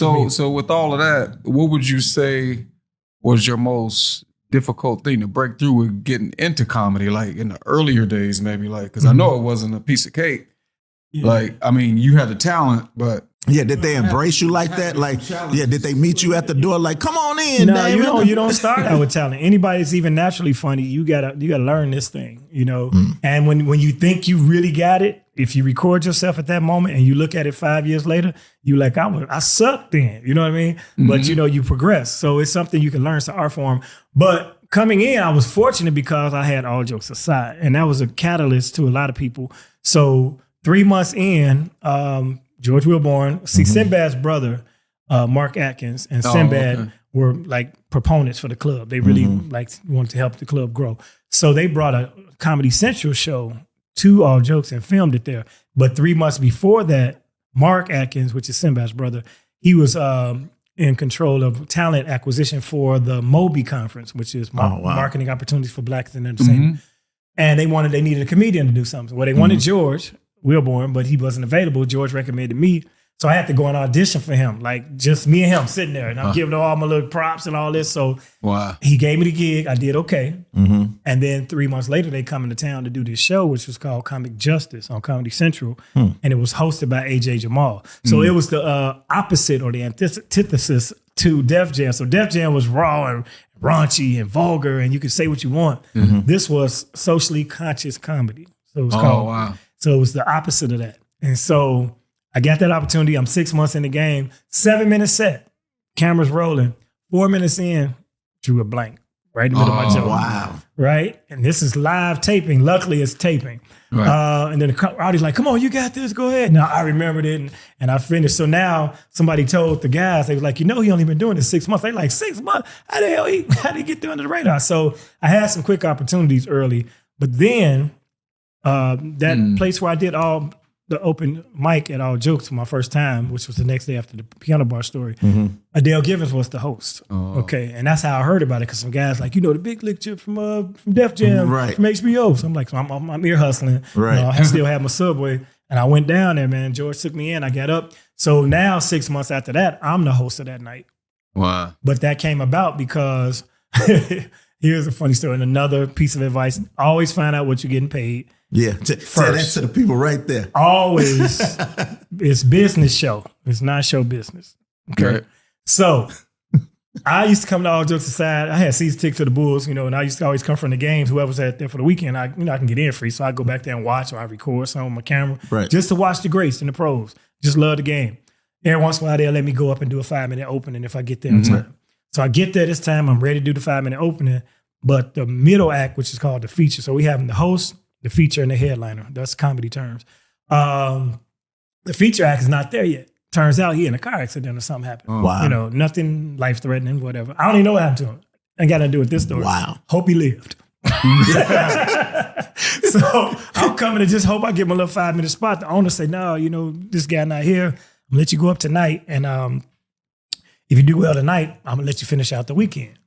So with all of that, what would you say was your most difficult thing to break through with getting into comedy? Like in the earlier days, maybe because I know it wasn't a piece of cake. Yeah. You had the talent, but yeah, did they embrace you like that? Did they meet you at the door like, come on in? No, you don't start out with talent. Anybody that's even naturally funny, you gotta learn this thing, And when you think you really got it, if you record yourself at that moment and you look at it 5 years later, you like, I sucked then, you know what I mean? Mm-hmm. But you progress. So it's something you can learn, it's an art form. But coming in, I was fortunate because I had All Jokes Aside, and that was a catalyst to a lot of people. So 3 months in, George Wilborn, Sinbad's brother, Mark Atkins, and Sinbad were like proponents for the club. They really wanted to help the club grow. So they brought a Comedy Central show to All Jokes and filmed it there. But 3 months before that, Mark Atkins, which is Sinbad's brother, he was in control of talent acquisition for the Moby Conference, which is marketing opportunities for Blacks in entertainment. And they needed a comedian to do something. Well, they wanted George Wilborn, but he wasn't available. George recommended me. So I had to go and audition for him, like just me and him sitting there. And I'm giving him all my little props and all this. So he gave me the gig. I did okay. Mm-hmm. And then 3 months later, they come into town to do this show, which was called Comic Justice on Comedy Central. And it was hosted by AJ Jamal. So it was the opposite or the antithesis to Def Jam. So Def Jam was raw and raunchy and vulgar, and you could say what you want. Mm-hmm. This was socially conscious comedy. So it was called. So it was the opposite of that. And so I got that opportunity. I'm 6 months in the game, 7-minute set, cameras rolling. 4 minutes in, drew a blank right in the middle of my joke. Wow. Right? And this is live taping. Luckily, it's taping. Right. And then the crowd's like, come on, you got this, go ahead. Now, I remembered it and I finished. So now somebody told the guys, they was like, he only been doing this 6 months. They like, 6 months? How the hell how did he get through under the radar? So I had some quick opportunities early. But then that place where I did all the open mic at All Jokes my first time, which was the next day after the piano bar story, Adele Givens was the host. Okay, and that's how I heard about it, because some guys like, the big lick chip from Def Jam, from HBO. So I'm like, I'm ear hustling. Right. I still have my Subway. And I went down there, man. George took me in. I got up. So now 6 months after that, I'm the host of that night. Wow. But that came about because, here's a funny story. And another piece of advice, always find out what you're getting paid. Yeah, say that to the people right there. Always, it's business show. It's not show business. Okay, right. So I used to come to All Jokes Aside. I had season tickets to the Bulls, and I used to always come from the games. Whoever's out there for the weekend, I can get in free. So I go back there and watch, or I record some on my camera, just to watch the greats and the pros. Just love the game. Every once in a while, they'll let me go up and do a 5-minute opening if I get there on time. So I get there this time. I'm ready to do the 5-minute opening, but the middle act, which is called the feature. So we have the host, the feature, and the headliner. That's comedy terms. The feature act is not there yet. Turns out he in a car accident or something happened. Wow. Nothing life-threatening, whatever. I don't even know what happened to him. Ain't got nothing to do with this story. Wow. Hope he lived. So I'm coming to just hope I get my little 5-minute spot. The owner say, no, this guy not here. I'm gonna let you go up tonight. And if you do well tonight, I'm gonna let you finish out the weekend.